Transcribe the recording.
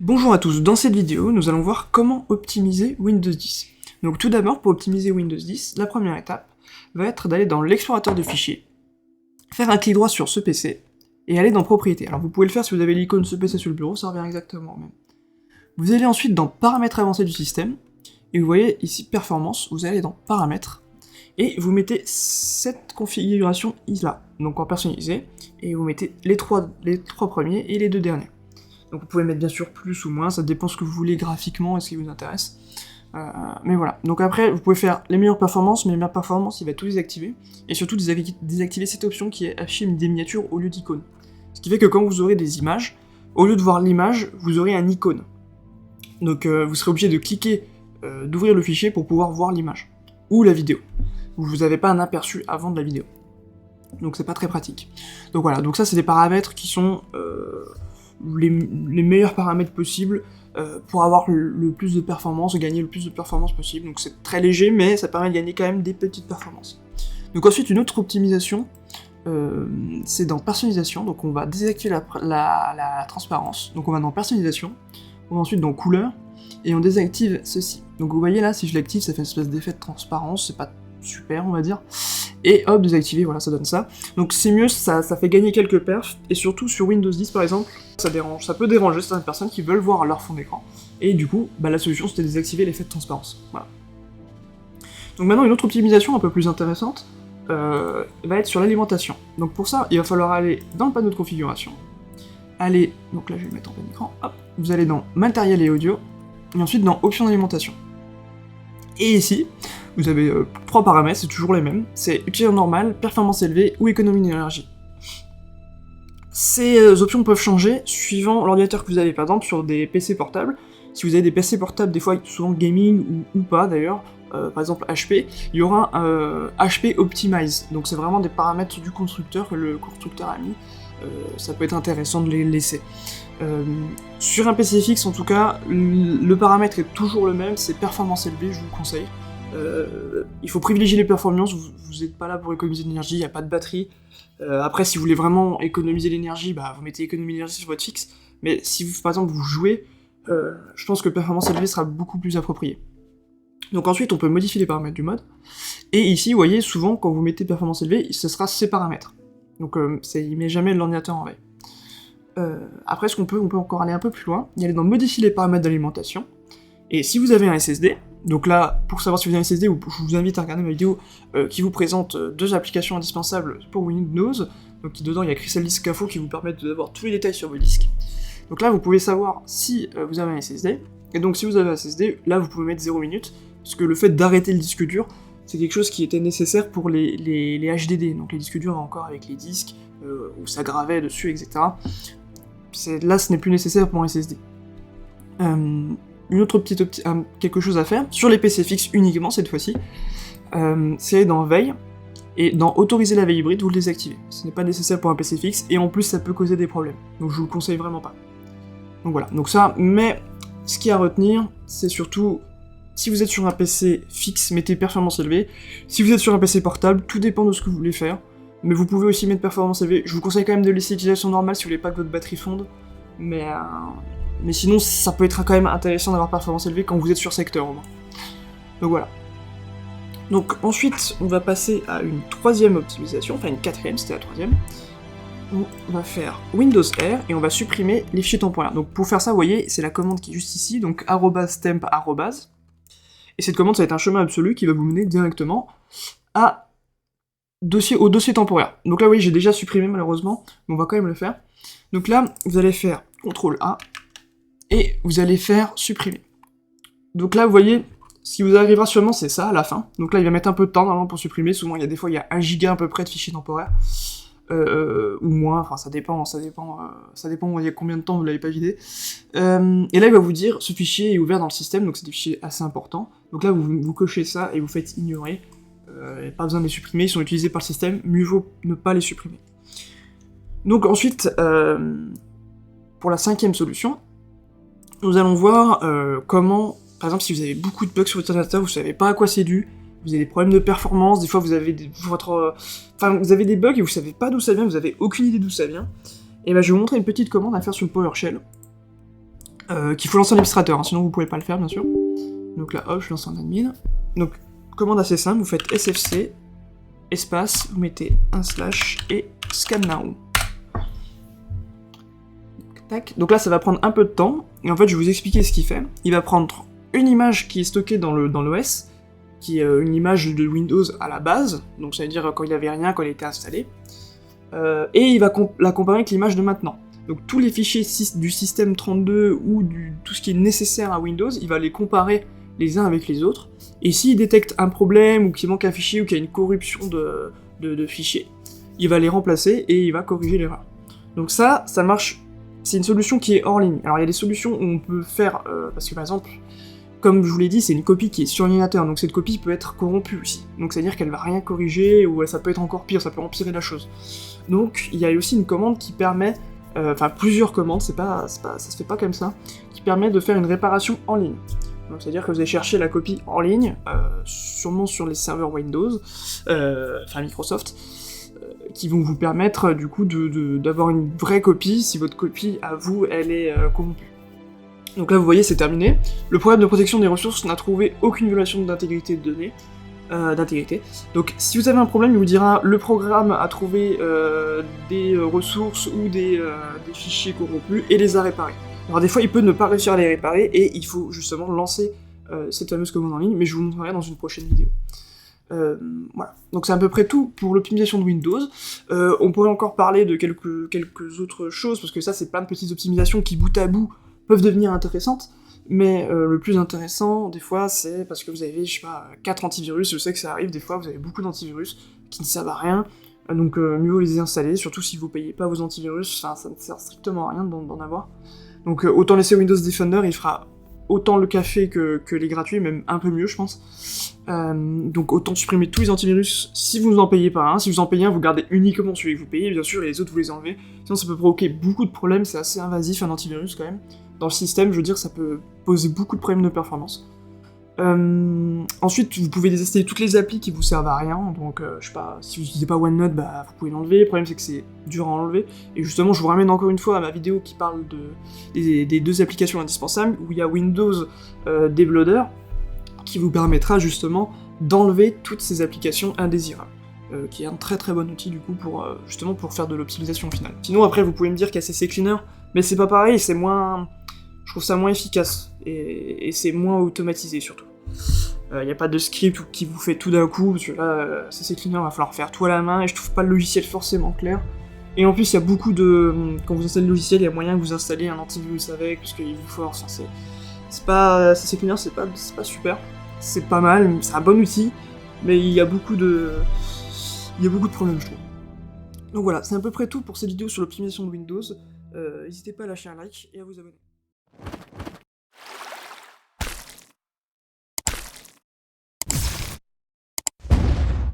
Bonjour à tous, dans cette vidéo, nous allons voir comment optimiser Windows 10. Donc tout d'abord, pour optimiser Windows 10, la première étape va être d'aller dans l'explorateur de fichiers, faire un clic droit sur ce PC, et aller dans Propriétés. Alors vous pouvez le faire si vous avez l'icône ce PC sur le bureau, ça revient exactement au même. Vous allez ensuite dans Paramètres avancés du système, et vous voyez ici Performance, vous allez dans Paramètres, et vous mettez cette configuration là, donc en personnalisé, et vous mettez les trois premiers et les deux derniers. Donc vous pouvez mettre bien sûr plus ou moins, ça dépend ce que vous voulez graphiquement et ce qui vous intéresse. Mais voilà, donc après vous pouvez faire les meilleures performances, mais les meilleures performances il va tout désactiver, et surtout désactiver cette option qui est afficher des miniatures au lieu d'icônes. Ce qui fait que quand vous aurez des images, au lieu de voir l'image, vous aurez un icône. Donc vous serez obligé de cliquer, d'ouvrir le fichier pour pouvoir voir l'image, ou la vidéo. Vous n'avez pas un aperçu avant de la vidéo. Donc c'est pas très pratique. Donc voilà, donc ça c'est des paramètres qui sont les meilleurs paramètres possibles pour avoir le plus de performance, gagner le plus de performance possible. Donc c'est très léger, mais ça permet de gagner quand même des petites performances. Donc ensuite, une autre optimisation, c'est dans personnalisation. Donc on va désactiver la transparence. Donc on va dans personnalisation, on va ensuite dans couleur, et on désactive ceci. Donc vous voyez là, si je l'active, ça fait une espèce d'effet de transparence, c'est pas super on va dire. Et hop, désactiver, voilà, ça donne ça. Donc c'est mieux, ça fait gagner quelques perfs, et surtout sur Windows 10 par exemple, ça peut déranger certaines personnes qui veulent voir leur fond d'écran, et du coup, la solution c'était de désactiver l'effet de transparence. Voilà. Donc maintenant, une autre optimisation un peu plus intéressante va être sur l'alimentation. Donc pour ça, il va falloir aller dans le panneau de configuration, donc là je vais le mettre en plein écran, hop, vous allez dans Matériel et Audio, et ensuite dans Options d'alimentation. Et ici, vous avez trois paramètres, c'est toujours les mêmes, c'est utilisation normale, performance élevée ou économie d'énergie. Ces options peuvent changer suivant l'ordinateur que vous avez, par exemple sur des PC portables. Si vous avez des PC portables, des fois souvent gaming ou pas d'ailleurs, par exemple HP, il y aura HP Optimize, donc c'est vraiment des paramètres du constructeur que le constructeur a mis, ça peut être intéressant de les laisser. Sur un PC fixe en tout cas, le paramètre est toujours le même, c'est performance élevée, je vous le conseille. Il faut privilégier les performances, vous n'êtes pas là pour économiser de l'énergie, il n'y a pas de batterie. Après, si vous voulez vraiment économiser l'énergie, vous mettez économie d'énergie sur votre fixe, mais si vous, par exemple vous jouez, je pense que performance élevée sera beaucoup plus approprié. Donc ensuite, on peut modifier les paramètres du mode, et ici, vous voyez, souvent, quand vous mettez performance élevée, ce sera ces paramètres. Donc il met jamais l'ordinateur en veille. Après, on peut encore aller un peu plus loin, il y a dans modifier les paramètres d'alimentation, et si vous avez un SSD, donc là, pour savoir si vous avez un SSD, je vous invite à regarder ma vidéo qui vous présente deux applications indispensables pour Windows, donc dedans il y a Crystal Disk Info qui vous permettent d'avoir tous les détails sur vos disques. Donc là, vous pouvez savoir si vous avez un SSD, et donc si vous avez un SSD, là vous pouvez mettre 0 minutes, parce que le fait d'arrêter le disque dur, c'est quelque chose qui était nécessaire pour les HDD, donc les disques durs encore avec les disques, où ça gravait dessus, etc. Là, ce n'est plus nécessaire pour un SSD. Une autre quelque chose à faire, sur les PC fixes uniquement cette fois-ci, c'est dans Veille, et dans Autoriser la veille hybride, vous le désactivez. Ce n'est pas nécessaire pour un PC fixe, et en plus ça peut causer des problèmes, donc je vous le conseille vraiment pas. Donc voilà, donc ça, mais ce qu'il y a à retenir, c'est surtout, si vous êtes sur un PC fixe, mettez performance élevée, si vous êtes sur un PC portable, tout dépend de ce que vous voulez faire, mais vous pouvez aussi mettre performance élevée. Je vous conseille quand même de laisser utilisation normale si vous voulez pas que votre batterie fonde, mais sinon ça peut être quand même intéressant d'avoir performance élevée quand vous êtes sur secteur au moins. Donc voilà. Donc ensuite on va passer à une troisième optimisation, enfin une quatrième, c'était la troisième. On va faire Windows R et on va supprimer les fichiers temporaires. Donc pour faire ça, vous voyez, c'est la commande qui est juste ici, donc @temp @. Et cette commande ça va être un chemin absolu qui va vous mener directement au dossier temporaire. Donc là oui, j'ai déjà supprimé malheureusement, mais on va quand même le faire. Donc là, vous allez faire CTRL A, et vous allez faire supprimer. Donc là, vous voyez, ce qui vous arrivera sûrement, c'est ça, à la fin. Donc là, il va mettre un peu de temps, normalement, pour supprimer. Souvent, il y a des fois, il y a 1 giga à peu près de fichiers temporaires. Ou moins, enfin, ça dépend, il y a combien de temps vous l'avez pas vidé. Et là, il va vous dire, ce fichier est ouvert dans le système, donc c'est des fichiers assez importants. Donc là, vous cochez ça, et vous faites ignorer. Pas besoin de les supprimer, ils sont utilisés par le système, mieux vaut ne pas les supprimer. Donc ensuite, pour la cinquième solution, nous allons voir comment, par exemple, si vous avez beaucoup de bugs sur votre ordinateur, vous savez pas à quoi c'est dû, vous avez des problèmes de performance, des fois vous avez vous avez des bugs et vous savez pas d'où ça vient, vous avez aucune idée d'où ça vient, et ben je vais vous montrer une petite commande à faire sur le PowerShell. qu'il faut lancer en administrateur, hein, sinon vous pouvez pas le faire bien sûr. Donc là hop, je lance en admin. Donc commande assez simple, vous faites sfc, espace, vous mettez un slash et scan now. Tac. Donc là ça va prendre un peu de temps, et en fait je vais vous expliquer ce qu'il fait. Il va prendre une image qui est stockée dans l'OS, qui est une image de Windows à la base, donc ça veut dire quand il avait rien, quand il était installé, et il va la comparer avec l'image de maintenant. Donc tous les fichiers du système 32 ou tout ce qui est nécessaire à Windows, il va les comparer les uns avec les autres, et s'il détecte un problème, ou qu'il manque un fichier, ou qu'il y a une corruption de fichiers, il va les remplacer, et il va corriger l'erreur. Donc ça marche, c'est une solution qui est hors ligne. Alors il y a des solutions où on peut faire, parce que par exemple, comme je vous l'ai dit, c'est une copie qui est sur ordinateur, donc cette copie peut être corrompue aussi. Donc c'est-à-dire qu'elle va rien corriger, ou ça peut être encore pire, ça peut empirer la chose. Donc il y a aussi une commande qui permet, enfin plusieurs commandes, ça se fait pas comme ça, qui permet de faire une réparation en ligne. Donc c'est-à-dire que vous allez chercher la copie en ligne, sûrement sur les serveurs Windows, enfin Microsoft, qui vont vous permettre du coup d'avoir une vraie copie si votre copie à vous elle est corrompue. Donc là vous voyez c'est terminé. Le problème de protection des ressources n'a trouvé aucune violation d'intégrité de données. Donc si vous avez un problème, il vous dira le programme a trouvé des ressources ou des fichiers corrompus et les a réparés. Alors des fois il peut ne pas réussir à les réparer et il faut justement lancer cette fameuse commande en ligne, mais je vous montrerai dans une prochaine vidéo. Voilà, donc c'est à peu près tout pour l'optimisation de Windows. On pourrait encore parler de quelques autres choses, parce que ça c'est plein de petites optimisations qui bout à bout peuvent devenir intéressantes, mais le plus intéressant des fois c'est parce que vous avez, je sais pas, 4 antivirus, je sais que ça arrive, des fois vous avez beaucoup d'antivirus qui ne servent à rien, donc mieux vaut les désinstaller, surtout si vous payez pas vos antivirus, enfin ça ne sert strictement à rien d'en avoir. Donc autant laisser Windows Defender, il fera autant le café que les gratuits, même un peu mieux je pense. Donc autant supprimer tous les antivirus si vous n'en payez pas un. Si vous en payez un, vous gardez uniquement celui que vous payez, bien sûr, et les autres vous les enlevez. Sinon ça peut provoquer beaucoup de problèmes, c'est assez invasif un antivirus quand même. Dans le système, je veux dire, ça peut poser beaucoup de problèmes de performance. Ensuite, vous pouvez désinstaller toutes les applis qui vous servent à rien, donc je sais pas, si vous n'utilisez pas OneNote, bah vous pouvez l'enlever, le problème c'est que c'est dur à enlever, et justement je vous ramène encore une fois à ma vidéo qui parle des deux applications indispensables, où il y a Windows Debloader, qui vous permettra justement d'enlever toutes ces applications indésirables, qui est un très très bon outil du coup pour justement pour faire de l'optimisation au final. Sinon après vous pouvez me dire qu'ACC Cleaner, mais c'est pas pareil, c'est moins... Je trouve ça moins efficace, et c'est moins automatisé surtout. Il n'y a pas de script qui vous fait tout d'un coup, parce que là, ACC Cleaner, il va falloir faire tout à la main, et je trouve pas le logiciel forcément clair. Et en plus, il y a beaucoup de... Quand vous installez le logiciel, il y a moyen que vous installiez un antivirus avec, parce qu'il vous force. Enfin, c'est pas... ACC Cleaner, c'est pas super. C'est pas mal, c'est un bon outil, mais il y a beaucoup de... Il y a beaucoup de problèmes, je trouve. Donc voilà, c'est à peu près tout pour cette vidéo sur l'optimisation de Windows. N'hésitez pas à lâcher un like et à vous abonner.